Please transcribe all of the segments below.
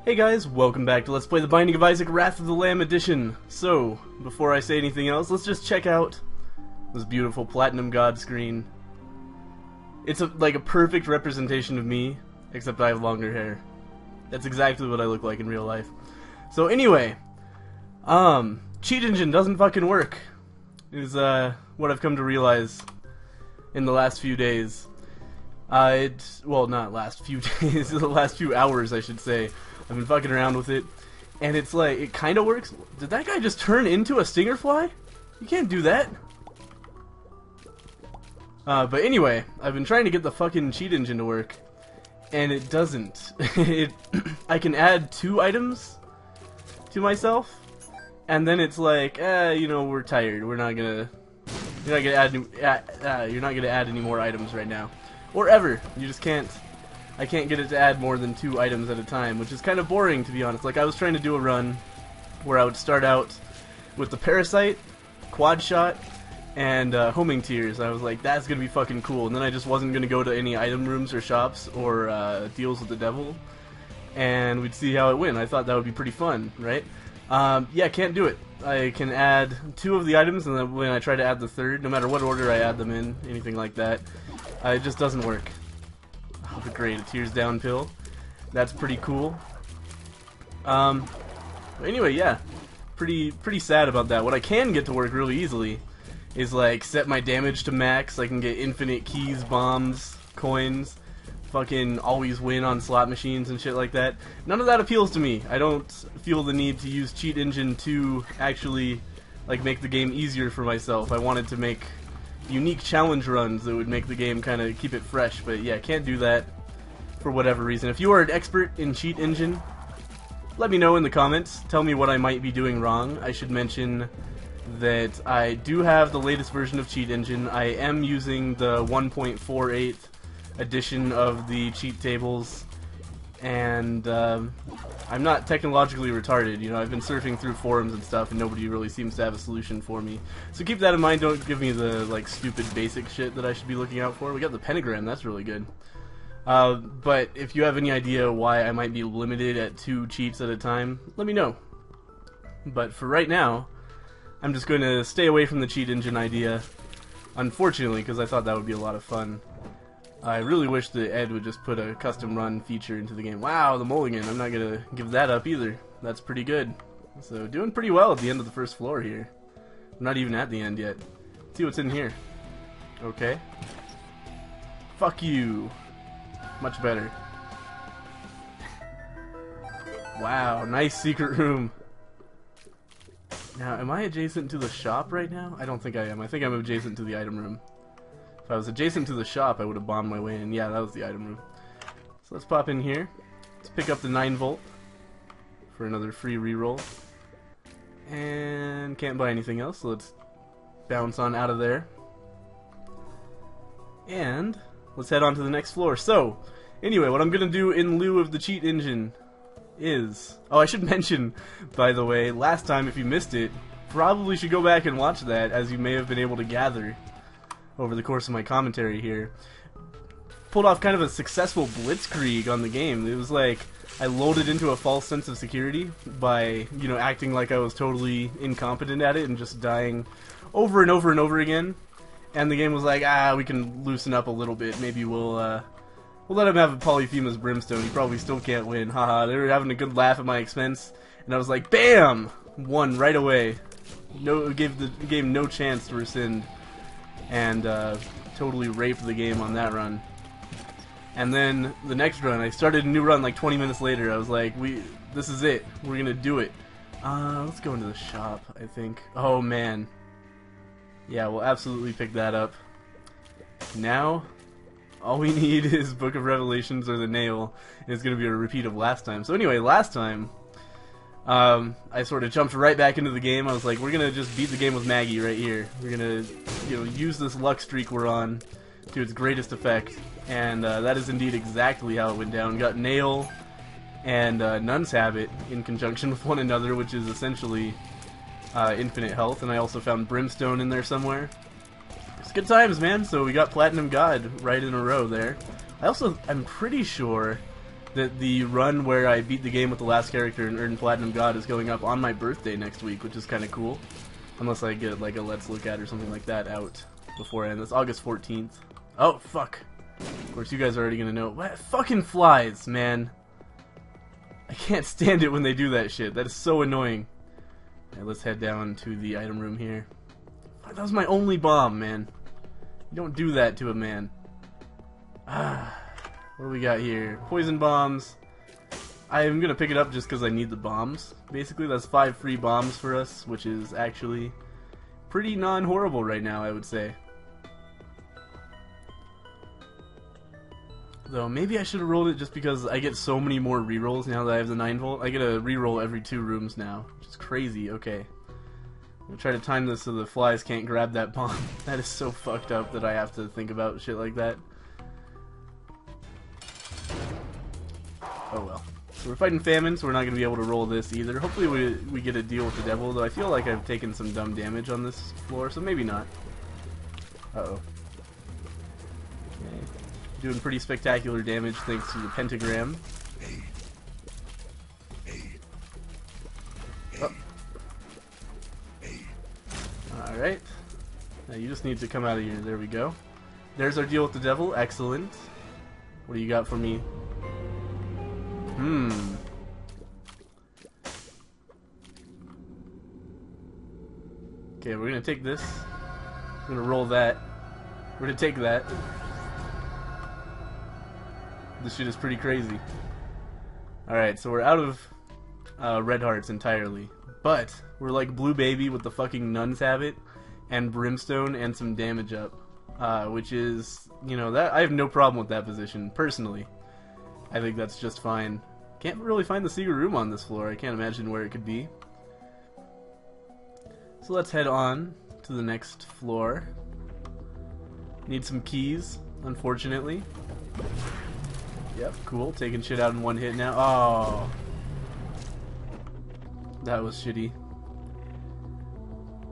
Hey guys, welcome back to Let's Play The Binding of Isaac Wrath of the Lamb Edition. So, before I say anything else, let's just check out this beautiful Platinum God screen. It's like a perfect representation of me, except I have longer hair. That's exactly what I look like in real life. So anyway, cheat engine doesn't fucking work, is what I've come to realize in the last few days. Well, not last few days, the last few hours I should say. I've been fucking around with it, and it's like, it kinda works. Did that guy just turn into a stinger fly? You can't do that. But anyway, I've been trying to get the fucking cheat engine to work, and it doesn't. I can add 2 items to myself, and then it's like, you know, we're tired. You're not gonna add any more items right now, or ever. You just can't. I can't get it to add more than 2 items at a time, which is kind of boring, to be honest. Like, I was trying to do a run where I would start out with the Parasite, Quad Shot, and Homing Tears. I was like, that's gonna be fucking cool. And then I just wasn't gonna go to any item rooms or shops or deals with the devil, and we'd see how it went. I thought that would be pretty fun, right? Yeah, can't do it. I can add 2 of the items, and then when I try to add the 3rd, no matter what order I add them in, anything like that, it just doesn't work. Oh, great, a tears down pill. That's pretty cool. But anyway, yeah, pretty sad about that. What I can get to work really easily is like set my damage to max. I can get infinite keys, bombs, coins, fucking always win on slot machines and shit like that. None of that appeals to me. I don't feel the need to use cheat engine to actually like make the game easier for myself. I wanted to make unique challenge runs that would make the game kind of keep it fresh, but yeah, can't do that for whatever reason. If you are an expert in cheat engine, let me know in the comments. Tell me what I might be doing wrong. I should mention that I do have the latest version of cheat engine. I am using the 1.48 edition of the cheat tables, and I'm not technologically retarded. You know, I've been surfing through forums and stuff, and nobody really seems to have a solution for me. So keep that in mind. Don't give me the like stupid basic shit that I should be looking out for. We got the pentagram. That's really good. But if you have any idea why I might be limited at 2 cheats at a time, let me know. But for right now, I'm just going to stay away from the cheat engine idea, unfortunately, because I thought that would be a lot of fun. I really wish that Ed would just put a custom run feature into the game. Wow, the mulligan. I'm not going to give that up either. That's pretty good. So doing pretty well at the end of the first floor here. I'm not even at the end yet. Let's see what's in here. Okay. Fuck you. Much better. Wow, nice secret room. Now, am I adjacent to the shop right now? I don't think I am. I think I'm adjacent to the item room. If I was adjacent to the shop, I would have bombed my way in. Yeah, that was the item room. So let's pop in here. Let's pick up the 9-volt for another free reroll. And can't buy anything else, so let's bounce on out of there. And let's head on to the next floor. So, anyway, what I'm going to do in lieu of the cheat engine is... Oh, I should mention, by the way, last time, if you missed it, probably should go back and watch that, as you may have been able to gather over the course of my commentary here. Pulled off kind of a successful blitzkrieg on the game. It was like I loaded into a false sense of security by, you know, acting like I was totally incompetent at it and just dying over and over and over again. And the game was like, we can loosen up a little bit. Maybe we'll let him have a Polyphemus Brimstone. He probably still can't win. Haha, they were having a good laugh at my expense. And I was like, BAM! Won right away. No, gave the game no chance to rescind. And totally raped the game on that run. And then the next run, I started a new run like 20 minutes later. I was like, this is it. We're gonna do it. Let's go into the shop, I think. Oh man. Yeah, we'll absolutely pick that up. Now, all we need is Book of Revelations or the nail, and it's going to be a repeat of last time. So anyway, last time, I sort of jumped right back into the game. I was like, we're going to just beat the game with Maggie right here. We're going to, you know, use this luck streak we're on to its greatest effect. And that is indeed exactly how it went down. Got nail and Nun's Habit in conjunction with one another, which is essentially... infinite health, and I also found Brimstone in there somewhere. It's good times, man. So we got Platinum God right in a row there. I'm pretty sure that the run where I beat the game with the last character and earned Platinum God is going up on my birthday next week, which is kind of cool. Unless I get like a Let's Look At or something like that out beforehand. That's August 14th. Oh, fuck. Of course, you guys are already gonna know. What? Fucking flies, man. I can't stand it when they do that shit. That is so annoying. Alright, let's head down to the item room here. That was my only bomb, man. You don't do that to a man. What do we got here? Poison bombs. I'm gonna pick it up just because I need the bombs. Basically, that's 5 free bombs for us, which is actually pretty non-horrible right now, I would say. Though, maybe I should have rolled it just because I get so many more rerolls now that I have the 9 volt. I get a reroll every 2 rooms now, which is crazy. Okay. I'm gonna try to time this so the flies can't grab that bomb. That is so fucked up that I have to think about shit like that. Oh well. So we're fighting famine, so we're not going to be able to roll this either. Hopefully we get a deal with the devil, though I feel like I've taken some dumb damage on this floor, so maybe not. Uh-oh. Okay. Doing pretty spectacular damage thanks to the pentagram. Oh. Alright. Now you just need to come out of here. There we go. There's our deal with the devil. Excellent. What do you got for me? Okay, we're gonna take this. We're gonna roll that. We're gonna take that. This shit is pretty crazy. Alright, so we're out of red hearts entirely. But we're like Blue Baby with the fucking Nun's Habit and Brimstone and some damage up. Which is, you know, that I have no problem with that position, personally. I think that's just fine. Can't really find the secret room on this floor. I can't imagine where it could be. So let's head on to the next floor. Need some keys, unfortunately. Yep, cool. Taking shit out in one hit now. Oh. That was shitty.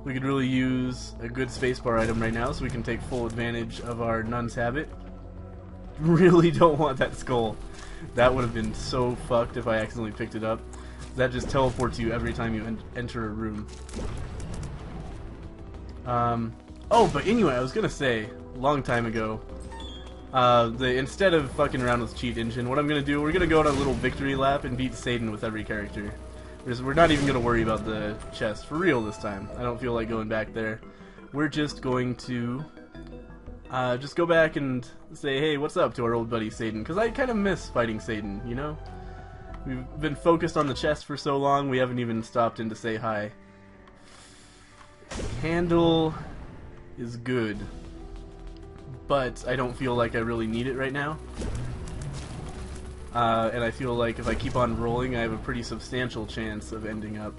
We could really use a good spacebar item right now so we can take full advantage of our Nun's Habit. Really don't want that skull. That would have been so fucked if I accidentally picked it up. That just teleports you every time you enter a room. Oh, but anyway, I was gonna say, a long time ago, instead of fucking around with Cheat Engine, what I'm gonna do, we're gonna go on a little victory lap and beat Satan with every character. We're not even gonna worry about the chest, for real this time. I don't feel like going back there. We're just going to just go back and say, hey, what's up to our old buddy Satan? Because I kind of miss fighting Satan, you know? We've been focused on the chest for so long, we haven't even stopped in to say hi. Candle is good, but I don't feel like I really need it right now. And I feel like if I keep on rolling, I have a pretty substantial chance of ending up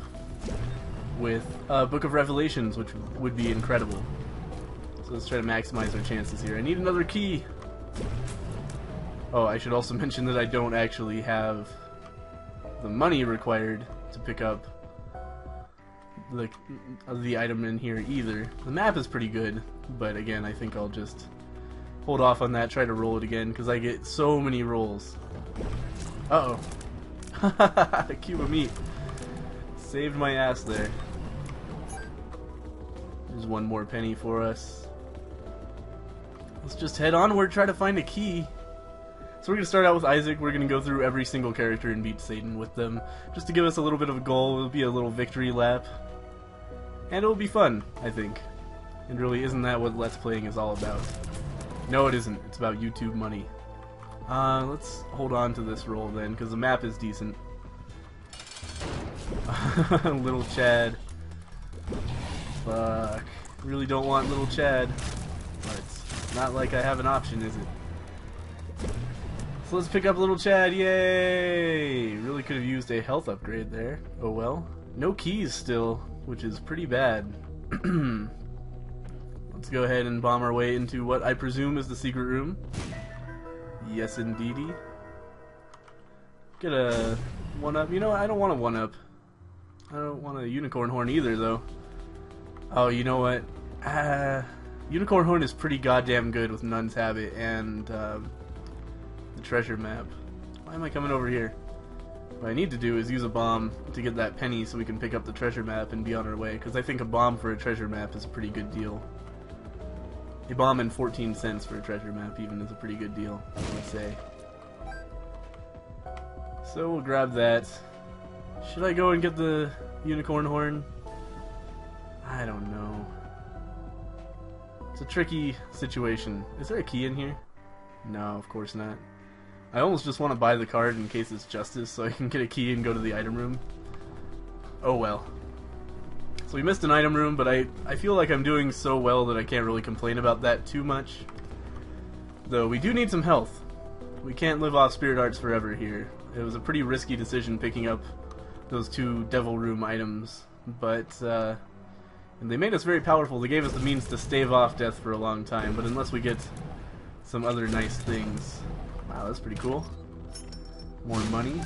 with Book of Revelations, which would be incredible. So let's try to maximize our chances here. I need another key! Oh, I should also mention that I don't actually have the money required to pick up the item in here either. The map is pretty good, but again, I think I'll just hold off on that, try to roll it again, because I get so many rolls. Uh-oh. A cube of meat. Saved my ass there. There's one more penny for us. Let's just head onward, try to find a key. So we're going to start out with Isaac. We're going to go through every single character and beat Satan with them, just to give us a little bit of a goal. It'll be a little victory lap. And it'll be fun, I think. And really, isn't that what Let's Playing is all about? No, it isn't. It's about YouTube money. Let's hold on to this roll then, because the map is decent. Little Chad. Fuck. Really don't want Little Chad. But it's not like I have an option, is it? So let's pick up Little Chad, yay! Really could have used a health upgrade there. Oh well. No keys still, which is pretty bad. Let's go ahead and bomb our way into what I presume is the secret room. Yes, indeedy. Get a 1-up. You know what? I don't want a 1-up. I don't want a unicorn horn either, though. Oh, you know what? Unicorn horn is pretty goddamn good with Nun's Habit and the treasure map. Why am I coming over here? What I need to do is use a bomb to get that penny so we can pick up the treasure map and be on our way, because I think a bomb for a treasure map is a pretty good deal. A bomb and 14 cents for a treasure map even is a pretty good deal, I would say. So we'll grab that. Should I go and get the unicorn horn? I don't know. It's a tricky situation. Is there a key in here? No, of course not. I almost just want to buy the card in case it's justice so I can get a key and go to the item room. Oh well. So we missed an item room, but I feel like I'm doing so well that I can't really complain about that too much. Though we do need some health. We can't live off spirit hearts forever here. It was a pretty risky decision picking up those 2 devil room items, but and they made us very powerful. They gave us the means to stave off death for a long time, but unless we get some other nice things... Wow, that's pretty cool. More money.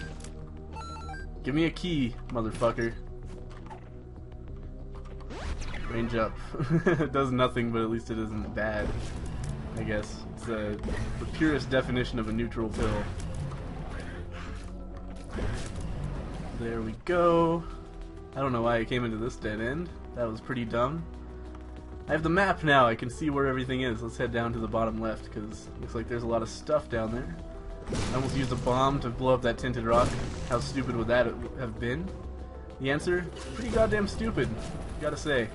Give me a key, motherfucker. Range up. It does nothing, but at least it isn't bad, I guess. It's the purest definition of a neutral pill. There we go. I don't know why I came into this dead end. That was pretty dumb. I have the map now. I can see where everything is. Let's head down to the bottom left, because it looks like there's a lot of stuff down there. I almost used a bomb to blow up that tinted rock. How stupid would that have been? The answer? Pretty goddamn stupid, gotta say.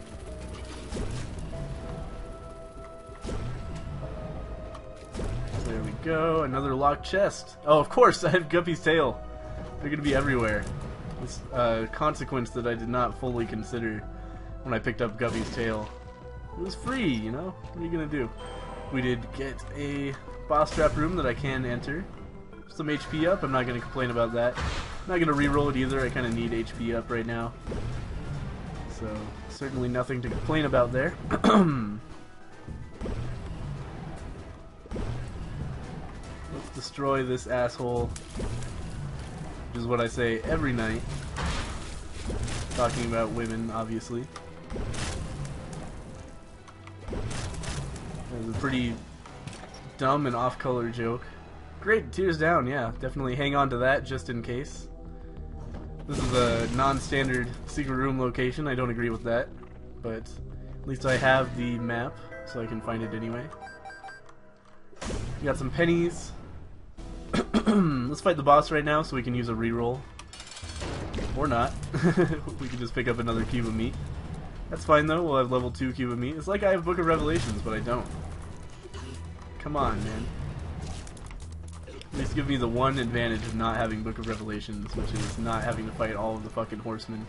There we go. Another locked chest. Oh, of course, I have Guppy's tail. They're gonna be everywhere. It's a consequence that I did not fully consider when I picked up Guppy's tail. It was free, you know? What are you gonna do? We did get a boss trap room that I can enter. Some HP up, I'm not gonna complain about that. I'm not gonna re-roll it either, I kinda need HP up right now. So, certainly nothing to complain about there. Let's destroy this asshole. Which is what I say every night. Talking about women, obviously. It was a pretty dumb and off-color joke. Great, tears down, yeah. Definitely hang on to that just in case. This is a non-standard secret room location. I don't agree with that. But at least I have the map, so I can find it anyway. We got some pennies. Let's fight the boss right now so we can use a reroll. Or not. We can just pick up another cube of meat. That's fine though, we'll have level 2 cube of meat. It's like I have Book of Revelations, but I don't. Come on, man. At least give me the one advantage of not having Book of Revelations, which is not having to fight all of the fucking horsemen.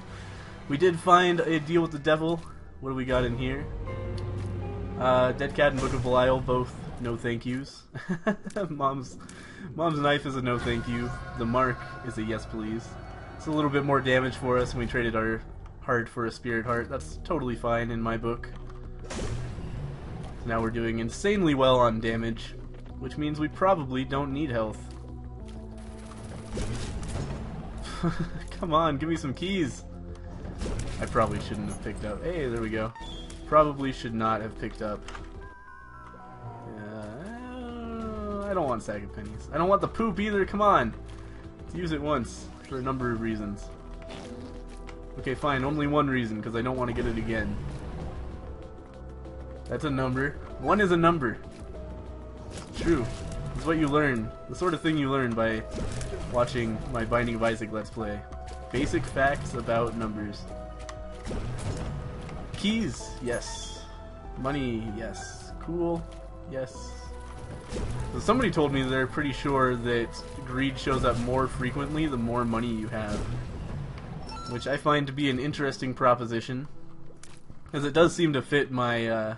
We did find a deal with the devil. What do we got in here? Dead Cat and Book of Belial, both no thank yous. Mom's knife is a no thank you. The mark is a yes please. It's a little bit more damage for us, and we traded our heart for a spirit heart. That's totally fine in my book. Now we're doing insanely well on damage, which means we probably don't need health. Come on, give me some keys. I probably shouldn't have picked up. Hey, there we go. Probably should not have picked up. I don't want a sack of pennies. I don't want the poop either, come on! Let's use it once, for a number of reasons. Okay, fine, only one reason, because I don't want to get it again. That's a number. 1 is a number. It's true. It's what you learn. The sort of thing you learn by watching my Binding of Isaac Let's Play. Basic facts about numbers. Keys, yes. Money, yes. Cool, yes. So somebody told me they're pretty sure that greed shows up more frequently the more money you have. Which I find to be an interesting proposition. Because it does seem to fit my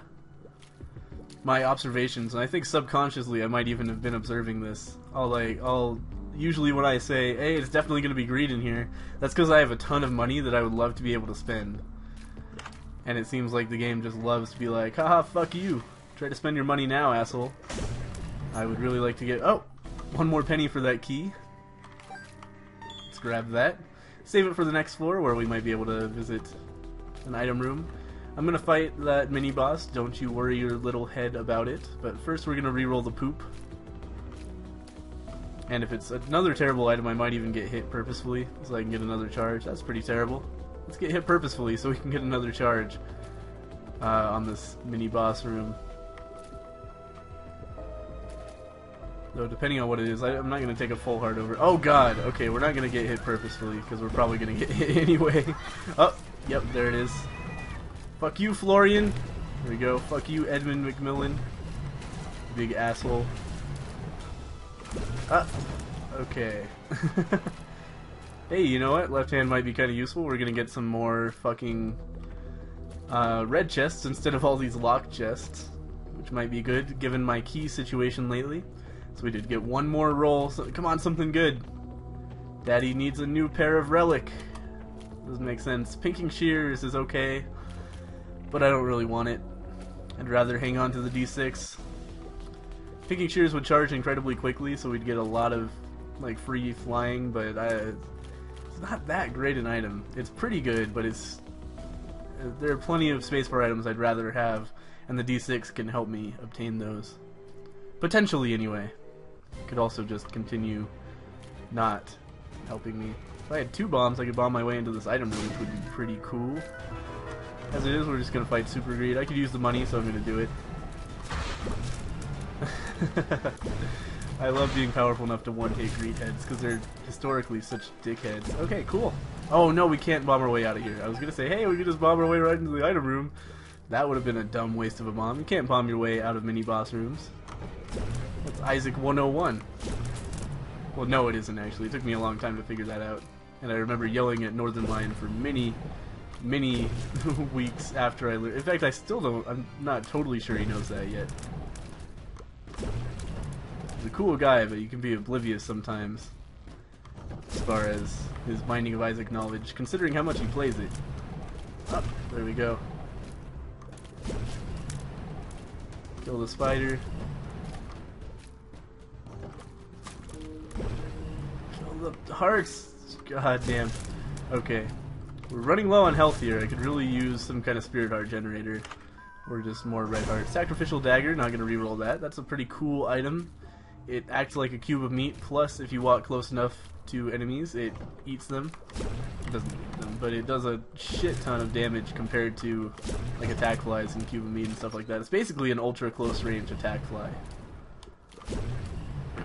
my observations, and I think subconsciously I might even have been observing this. I'll usually when I say, hey, it's definitely going to be greed in here, that's because I have a ton of money that I would love to be able to spend. And it seems like the game just loves to be like, haha, fuck you. Try to spend your money now, asshole. I would really like to get... Oh! 1 more penny for that key. Let's grab that. Save it for the next floor where we might be able to visit an item room. I'm gonna fight that mini-boss. Don't you worry your little head about it. But first we're gonna reroll the poop. And if it's another terrible item, I might even get hit purposefully, so I can get another charge. That's pretty terrible. Let's get hit purposefully so we can get another charge on this mini-boss room. Though, depending on what it is, I'm not going to take a full heart over. Oh god! Okay, we're not going to get hit purposefully, because we're probably going to get hit anyway. Oh, yep, there it is. Fuck you, Florian! There we go. Fuck you, Edmund McMillan. Big asshole. Okay. Hey, you know what? Left hand might be kind of useful. We're gonna get some more fucking red chests instead of all these locked chests, which might be good given my key situation lately. So we did get one more roll. So, come on, something good. Daddy needs a new pair of relic. Doesn't make sense. Pinking shears is okay, but I don't really want it. I'd rather hang on to the D6. Pinking shears would charge incredibly quickly, so we'd get a lot of like free flying, but it's not that great an item. It's pretty good, but there are plenty of spacebar items I'd rather have, and the D6 can help me obtain those. Potentially, anyway. Could also just continue not helping me. If I had 2 bombs, I could bomb my way into this item room, which would be pretty cool. As it is, we're just gonna fight Super Greed. I could use the money, so I'm gonna do it. I love being powerful enough to one-hit greed heads because they're historically such dickheads. Okay, cool. Oh no, we can't bomb our way out of here. I was gonna say, hey, we could just bomb our way right into the item room. That would have been a dumb waste of a bomb. You can't bomb your way out of mini-boss rooms. That's Isaac 101. Well, no, it isn't actually. It took me a long time to figure that out. And I remember yelling at Northern Lion for many weeks after I learned. In fact, I still don't. I'm not totally sure he knows that yet. He's a cool guy, but you can be oblivious sometimes as far as his Binding of Isaac knowledge, considering how much he plays it. Oh, there we go. Kill the spider. Kill the hearts! God damn. Okay. We're running low on health here. I could really use some kind of spirit heart generator. Or just more red heart. Sacrificial dagger, not going to reroll that. That's a pretty cool item. It acts like a cube of meat, plus if you walk close enough to enemies, it eats them. It doesn't eat them, but it does a shit ton of damage compared to like attack flies and cube of meat and stuff like that. It's basically an ultra close range attack fly.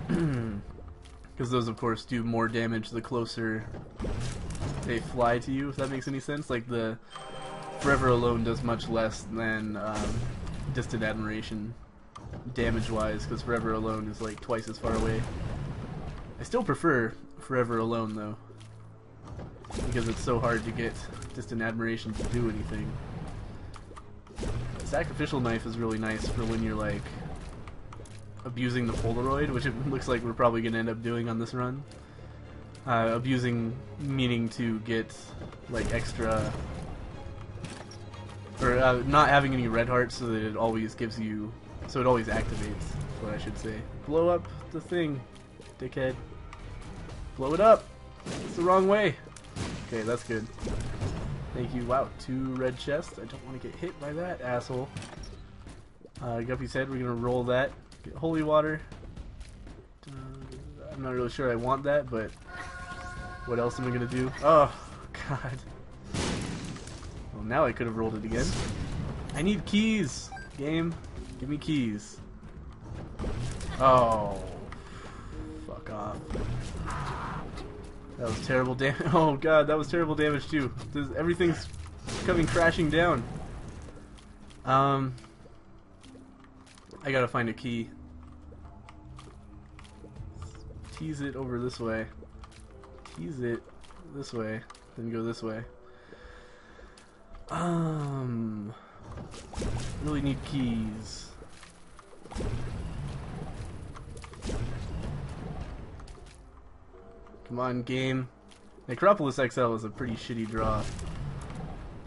Because those of course do more damage the closer they fly to you, if that makes any sense. Like the Forever Alone does much less than Distant Admiration damage-wise, because Forever Alone is like twice as far away. I still prefer Forever Alone though, because it's so hard to get Distant Admiration to do anything. Sacrificial Knife is really nice for when you're like abusing the Polaroid, which it looks like we're probably going to end up doing on this run. Abusing meaning to get like extra, or not having any red hearts so that it always gives you, so it always activates, is what I should say. Blow up the thing, dickhead. Blow it up! It's the wrong way! Okay, that's good. Thank you. Wow, 2 red chests. I don't want to get hit by that asshole. Guppy's head, we're gonna roll that. Get holy water. I'm not really sure I want that, but what else am I gonna do? Oh, God. Well, now I could have rolled it again. I need keys! Game, give me keys. Oh. Fuck off. That was terrible damage. Oh god, that was terrible damage too. Everything's coming crashing down. I gotta find a key. Tease it over this way. Tease it this way. Then go this way. Really need keys. Come on, game. Necropolis XL is a pretty shitty draw.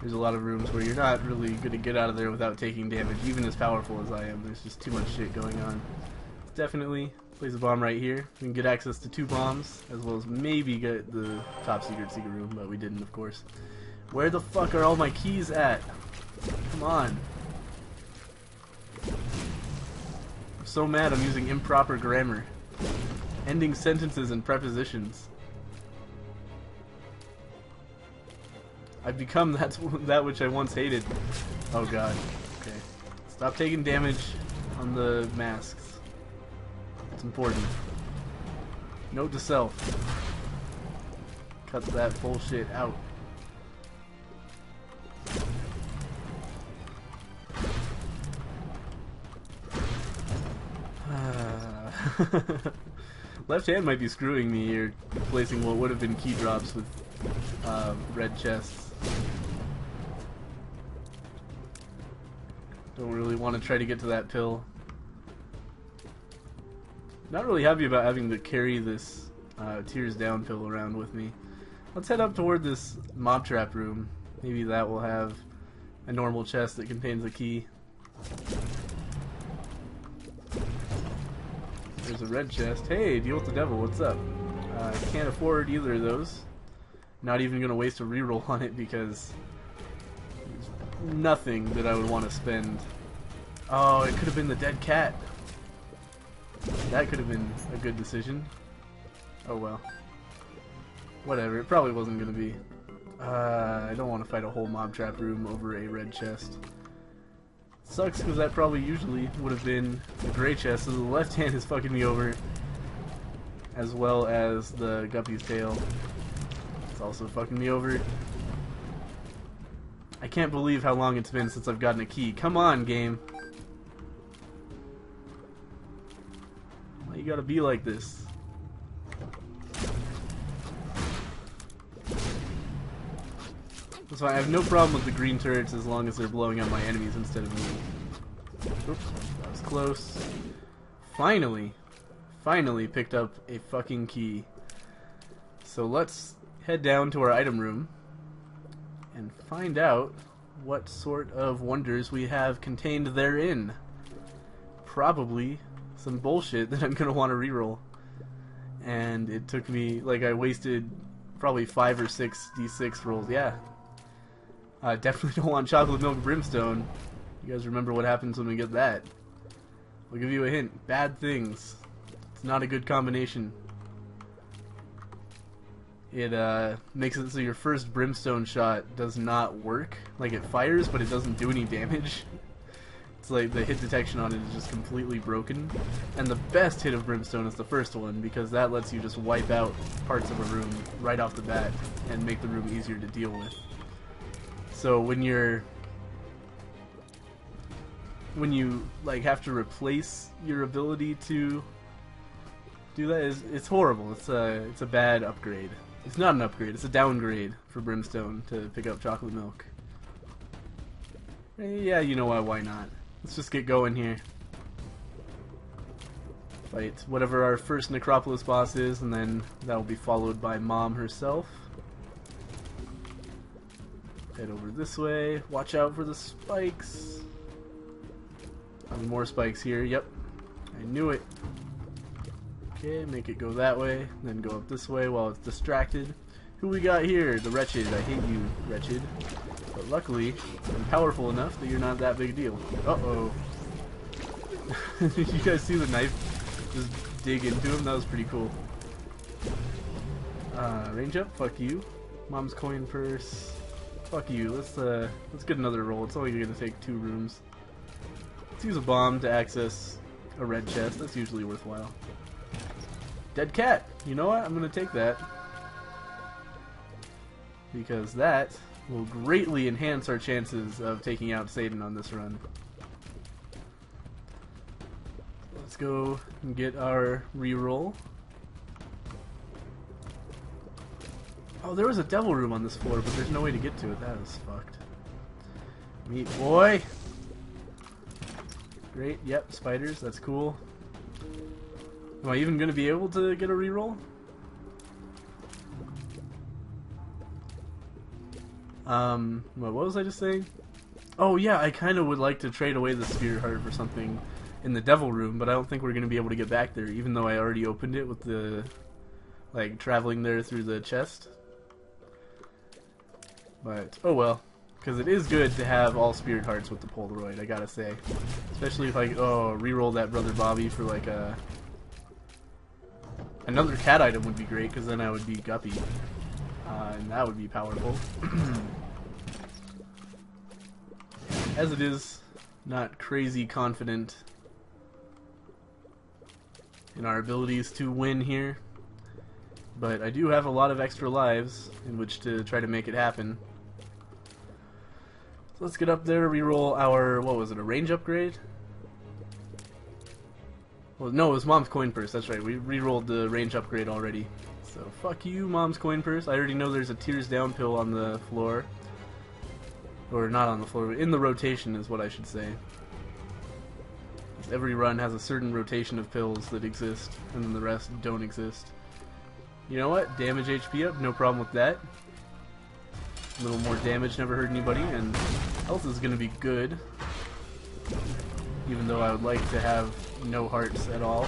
There's a lot of rooms where you're not really going to get out of there without taking damage, even as powerful as I am. There's just too much shit going on. Definitely place a bomb right here. We can get access to 2 bombs, as well as maybe get the top secret room, but we didn't, of course. Where the fuck are all my keys at? Come on. I'm so mad I'm using improper grammar. Ending sentences and prepositions. I've become that which I once hated. Oh god. Okay. Stop taking damage on the masks. It's important. Note to self. Cut that bullshit out. Left hand might be screwing me here, placing what would have been key drops with red chests. Don't really want to try to get to that pill. Not really happy about having to carry this Tears Down pill around with me. Let's head up toward this mob trap room. Maybe that will have a normal chest that contains a key. There's a red chest. Hey, deal with the devil, what's up? Can't afford either of those. Not even going to waste a reroll on it because there's nothing that I would want to spend. Oh, it could have been the dead cat. That could have been a good decision. Oh well. Whatever, it probably wasn't going to be. I don't want to fight a whole mob trap room over a red chest. Sucks because that probably usually would have been a gray chest, so the left hand is fucking me over. As well as the guppy's tail. It's also fucking me over. I can't believe how long it's been since I've gotten a key. Come on, game. Why you gotta be like this? That's why I have no problem with the green turrets as long as they're blowing up my enemies instead of me. Oops, that was close. Finally picked up a fucking key. So let's head down to our item room and find out what sort of wonders we have contained therein. Probably some bullshit that I'm gonna want to reroll. And it took me, like, I wasted probably 5 or 6 d6 rolls. Yeah. I definitely don't want chocolate milk brimstone. You guys remember what happens when we get that. I'll give you a hint. Bad things. It's not a good combination. It makes it so your first brimstone shot does not work. Like, it fires, but it doesn't do any damage. It's like the hit detection on it is just completely broken. And the best hit of brimstone is the first one, because that lets you just wipe out parts of a room right off the bat and make the room easier to deal with. So when you like have to replace your ability to do that, it's horrible. It's a bad upgrade. It's not an upgrade. It's a downgrade for brimstone to pick up chocolate milk. Yeah, you know why not? Let's just get going here. Fight whatever our first Necropolis boss is, and then that will be followed by Mom herself. Head over this way. Watch out for the spikes. More spikes here. Yep. I knew it. Okay, make it go that way. Then go up this way while it's distracted. Who we got here? The Wretched. I hate you, Wretched. But luckily, I'm powerful enough that you're not that big a deal. Uh-oh. Did you guys see the knife just dig into him? That was pretty cool. Range up. Fuck you. Mom's coin purse. Fuck you. Let's get another roll. It's only gonna take 2 rooms. Let's use a bomb to access a red chest. That's usually worthwhile. Dead cat. You know what? I'm gonna take that because that will greatly enhance our chances of taking out Satan on this run. Let's go and get our reroll. Oh, there was a devil room on this floor, but there's no way to get to it. That is fucked. Meat boy! Great, yep, spiders, that's cool. Am I even going to be able to get a reroll? What was I just saying? Oh yeah, I kind of would like to trade away the Spirit Heart for something in the devil room, but I don't think we're going to be able to get back there, even though I already opened it with the, like, traveling there through the chest. But, oh well. Because it is good to have all Spirit Hearts with the Polaroid, I gotta say. Especially if I, reroll that Brother Bobby for, like, a Another cat item would be great, because then I would be Guppy. And that would be powerful. As it is, not crazy confident in our abilities to win here. But I do have a lot of extra lives in which to try to make it happen. So let's get up there, reroll our, what was it, a range upgrade? Well, no, it was Mom's Coin Purse, that's right. We re-rolled the range upgrade already. So, fuck you, Mom's Coin Purse. I already know there's a Tears Down pill on the floor. Or not on the floor, but in the rotation is what I should say. Every run has a certain rotation of pills that exist, and then the rest don't exist. You know what? Damage HP up, no problem with that. A little more damage never hurt anybody, and health is going to be good. Even though I would like to have no hearts at all.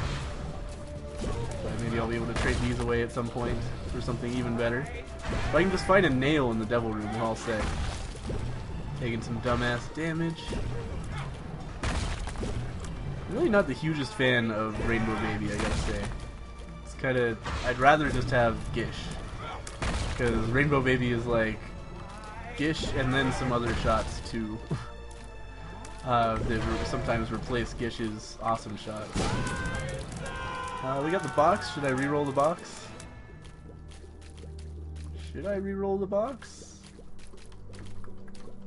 But maybe I'll be able to trade these away at some point for something even better. If I can just find a nail in the devil room, I'm all set. Taking some dumbass damage. I'm really not the hugest fan of Rainbow Baby, I gotta say. It's kinda... I'd rather just have Gish. Because Rainbow Baby is like... Gish and then some other shots too. That sometimes replace Gish's awesome shots. We got the box. Should I re-roll the box? Should I re-roll the box?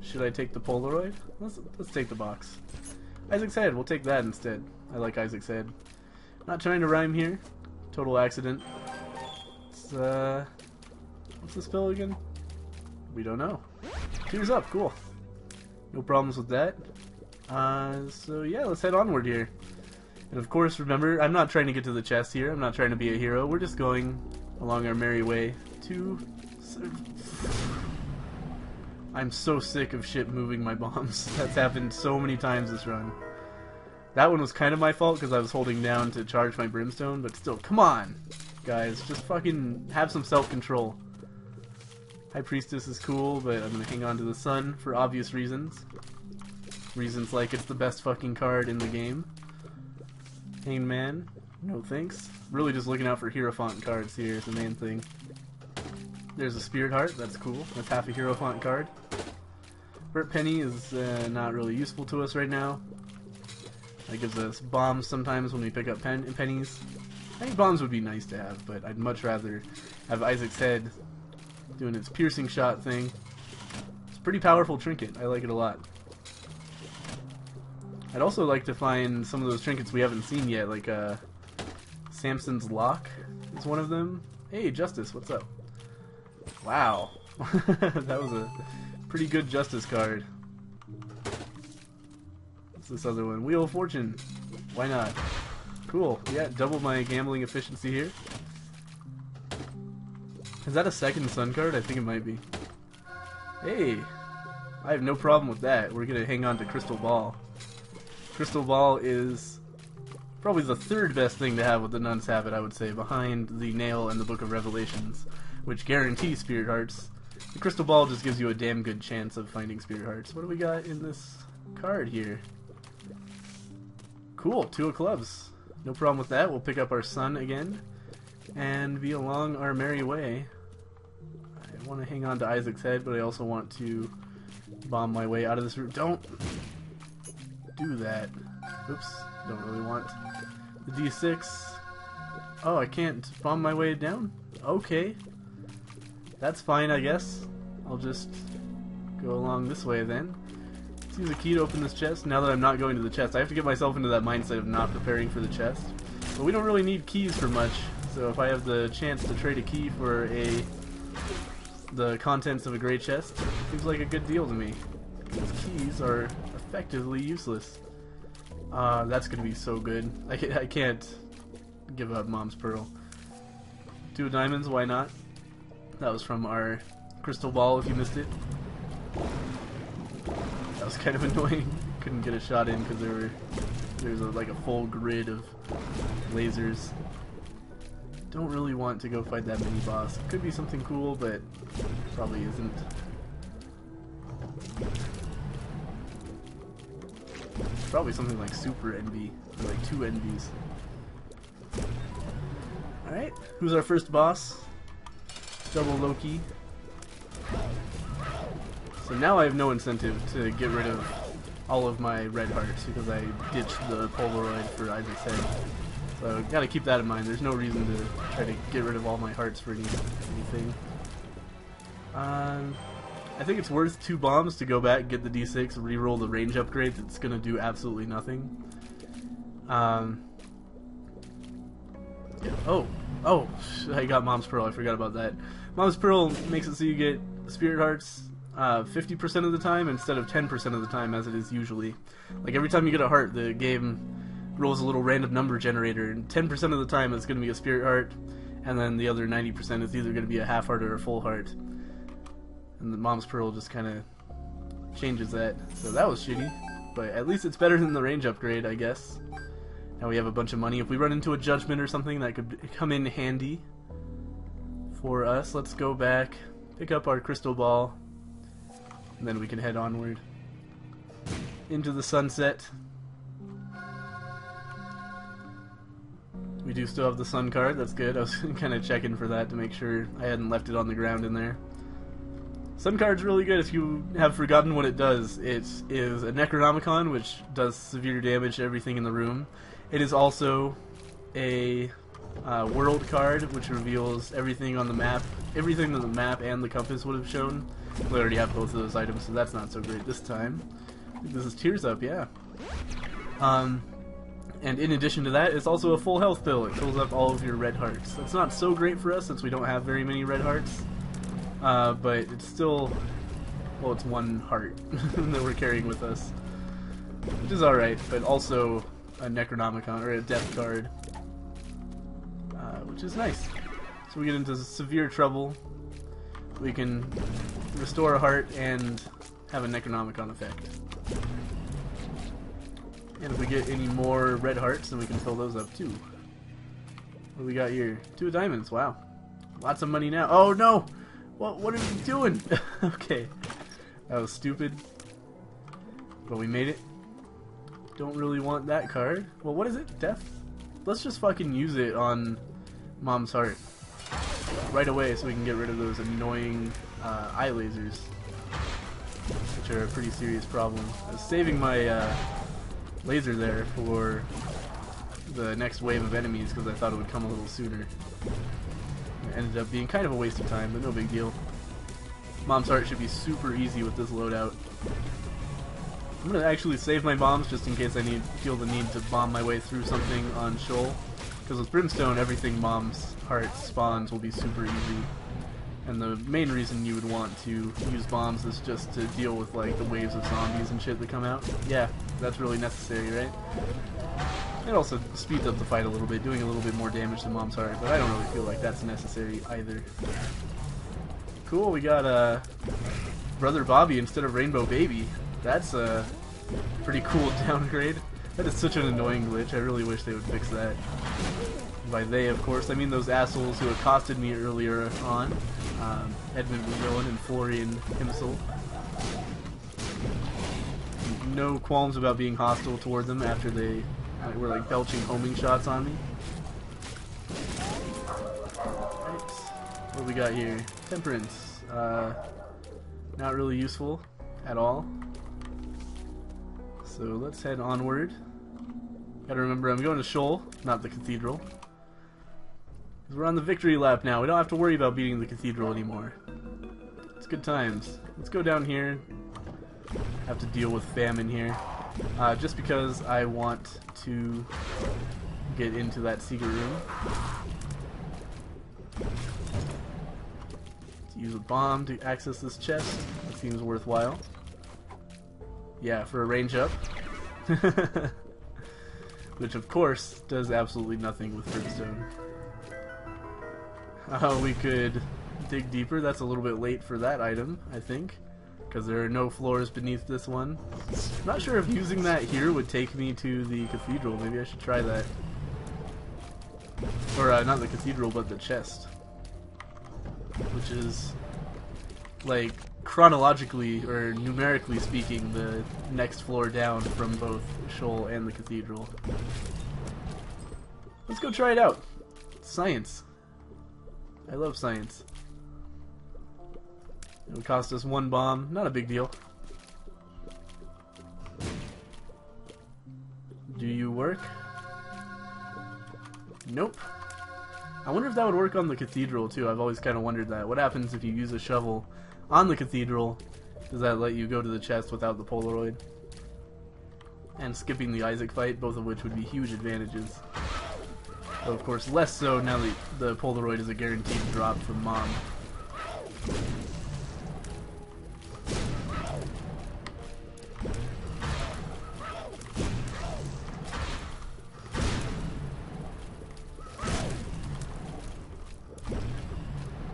Should I take the Polaroid? Let's take the box. Isaac's Head. We'll take that instead. I like Isaac's Head. Not trying to rhyme here. Total accident. It's, what's the spell again? We don't know. Tears Up. Cool. No problems with that. So yeah, let's head onward here. And of course, remember, I'm not trying to get to the chest here. I'm not trying to be a hero. We're just going along our merry way to... I'm so sick of shit moving my bombs. That's happened so many times this run. That one was kind of my fault because I was holding down to charge my brimstone, but still, come on, guys. Just fucking have some self-control. High Priestess is cool, but I'm gonna hang on to the Sun for obvious reasons. Reasons like it's the best fucking card in the game. Hangman, no thanks. Really just looking out for Hierophant cards here is the main thing. There's a Spirit Heart, that's cool. That's half a Hierophant card. Burt Penny is not really useful to us right now. That gives us bombs sometimes when we pick up pennies. I think bombs would be nice to have, but I'd much rather have Isaac's Head doing its piercing shot thing. It's a pretty powerful trinket. I like it a lot. I'd also like to find some of those trinkets we haven't seen yet, like Samson's Lock is one of them. Hey, Justice, what's up? Wow. That was a pretty good Justice card. What's this other one? Wheel of Fortune. Why not? Cool. Yeah, double my gambling efficiency here. Is that a second Sun card? I think it might be. Hey! I have no problem with that. We're gonna hang on to Crystal Ball. Crystal Ball is probably the third best thing to have with the Nun's Habit, I would say, behind the Nail and the Book of Revelations, which guarantee Spirit Hearts. The Crystal Ball just gives you a damn good chance of finding Spirit Hearts. What do we got in this card here? Cool, 2 of Clubs. No problem with that. We'll pick up our Sun again and be along our merry way. I want to hang on to Isaac's Head, but I also want to bomb my way out of this room. Don't do that. Oops, don't really want the D6. Oh, I can't bomb my way down? Okay. That's fine, I guess. I'll just go along this way then. Let's use a key to open this chest. Now that I'm not going to the chest, I have to get myself into that mindset of not preparing for the chest. But we don't really need keys for much, so if I have the chance to trade a key for the contents of a great chest, seems like a good deal to me. These keys are effectively useless. That's gonna be so good. I can't give up Mom's Pearl. 2 of Diamonds, why not? That was from our Crystal Ball if you missed it. That was kind of annoying. Couldn't get a shot in because there's like a full grid of lasers. Don't really want to go fight that mini boss. Could be something cool, but probably isn't. Probably something like Super Envy, or like 2 Envies. Alright, who's our first boss? Double Loki. So now I have no incentive to get rid of all of my red hearts because I ditched the Polaroid for Isaac's head. So gotta keep that in mind. There's no reason to try to get rid of all my hearts for anything. I think it's worth 2 bombs to go back, get the D6, reroll the range upgrade that's gonna do absolutely nothing. Oh, I got Mom's Pearl, I forgot about that. Mom's Pearl makes it so you get Spirit Hearts 50% of the time instead of 10% of the time as it is usually. Like every time you get a heart, the game rolls a little random number generator, and 10% of the time it's going to be a Spirit Heart, and then the other 90% is either going to be a half heart or a full heart. And the Mom's Pearl just kind of changes that. So that was shitty, but at least it's better than the range upgrade, I guess. Now we have a bunch of money. If we run into a judgment or something, that could come in handy for us. Let's go back, pick up our crystal ball, and then we can head onward into the sunset. We do still have the sun card, that's good. I was kind of checking for that to make sure I hadn't left it on the ground in there. Sun card's really good if you have forgotten what it does. It is a Necronomicon, which does severe damage to everything in the room. It is also a world card, which reveals everything on the map, everything that the map and the compass would have shown. We already have both of those items, so that's not so great this time. I think this is Tears Up, yeah. And in addition to that, it's also a full health pill. It fills up all of your red hearts. That's not so great for us since we don't have very many red hearts. But it's still, well, it's 1 heart that we're carrying with us, which is alright, but also a Necronomicon, or a death card, which is nice. So we get into severe trouble. We can restore a heart and have a Necronomicon effect. And if we get any more red hearts, then we can fill those up too. What do we got here? 2 diamonds, wow. Lots of money now. Oh no! What are you doing? Okay. That was stupid. But we made it. Don't really want that card. Well, what is it? Death? Let's just fucking use it on Mom's heart right away so we can get rid of those annoying eye lasers, which are a pretty serious problem. I was saving my laser there for the next wave of enemies because I thought it would come a little sooner. It ended up being kind of a waste of time, but no big deal. Mom's heart should be super easy with this loadout. I'm gonna actually save my bombs just in case I feel the need to bomb my way through something on Sheol. Because with Brimstone, everything Mom's heart spawns will be super easy. And the main reason you would want to use bombs is just to deal with like the waves of zombies and shit that come out. Yeah, that's really necessary, right? It also speeds up the fight a little bit, doing a little bit more damage to Mom's heart, but I don't really feel like that's necessary either. Cool, we got Brother Bobby instead of Rainbow Baby. That's a pretty cool downgrade. That is such an annoying glitch. I really wish they would fix that. By they, of course, I mean those assholes who accosted me earlier on. Edmund McMillan and Florian Himsel. No qualms about being hostile toward them after they were like belching homing shots on me. Right. What do we got here? Temperance. Not really useful at all. So let's head onward. Gotta remember I'm going to Sheol, not the cathedral. Because we're on the victory lap now. We don't have to worry about beating the cathedral anymore. It's good times. Let's go down here. Have to deal with famine here. Just because I want to get into that secret room. To use a bomb to access this chest. That seems worthwhile. Yeah, for a range up. Which of course does absolutely nothing with Brimstone. We could dig deeper. That's a little bit late for that item, I think. Because there are no floors beneath this one. I'm not sure if using that here would take me to the cathedral. Maybe I should try that. Or not the cathedral, but the chest. Which is, like, chronologically or numerically speaking, the next floor down from both Sheol and the cathedral. Let's go try it out. Science. I love science. It would cost us 1 bomb. Not a big deal. Do you work? Nope. I wonder if that would work on the cathedral too. I've always kind of wondered that. What happens if you use a shovel on the cathedral? Does that let you go to the chest without the Polaroid? And skipping the Isaac fight, both of which would be huge advantages. Though of course less so now that the Polaroid is a guaranteed drop from Mom.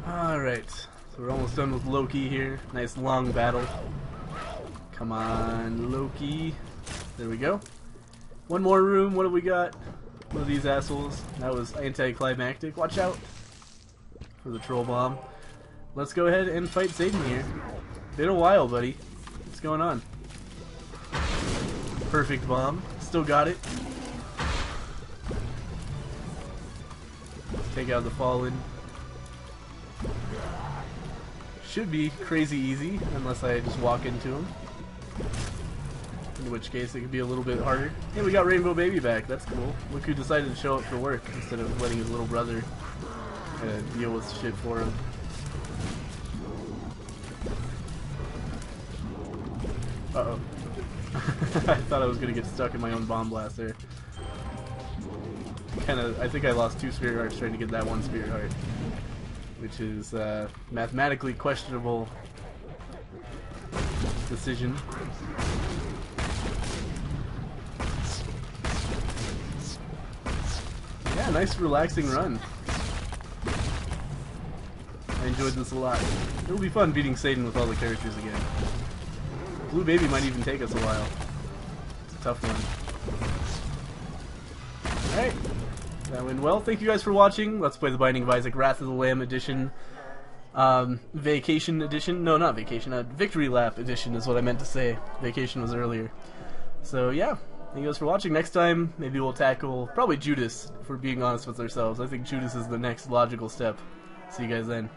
Alright, so we're almost done with Loki here. Nice long battle. Come on, Loki. There we go. One more room, what do we got? One of these assholes. That was anticlimactic. Watch out for the troll bomb. Let's go ahead and fight Satan here. Been a while, buddy. What's going on? Perfect bomb. Still got it. Take out the fallen. Should be crazy easy, unless I just walk into him. In which case it could be a little bit harder. Hey, we got Rainbow Baby back. That's cool. Look who decided to show up for work instead of letting his little brother deal with shit for him. Uh-oh. I thought I was gonna get stuck in my own bomb blast there. I think I lost 2 spirit hearts trying to get that 1 spirit heart, which is mathematically questionable decision. Yeah, nice relaxing run. I enjoyed this a lot. It'll be fun beating Satan with all the characters again. Blue Baby might even take us a while. It's a tough one. Alright. That went well. Thank you guys for watching. Let's play The Binding of Isaac Wrath of the Lamb edition. Vacation edition. No, not vacation. Victory Lap edition is what I meant to say. Vacation was earlier. So yeah. Thank you guys for watching. Next time, maybe we'll tackle probably Judas, if we're being honest with ourselves. I think Judas is the next logical step. See you guys then.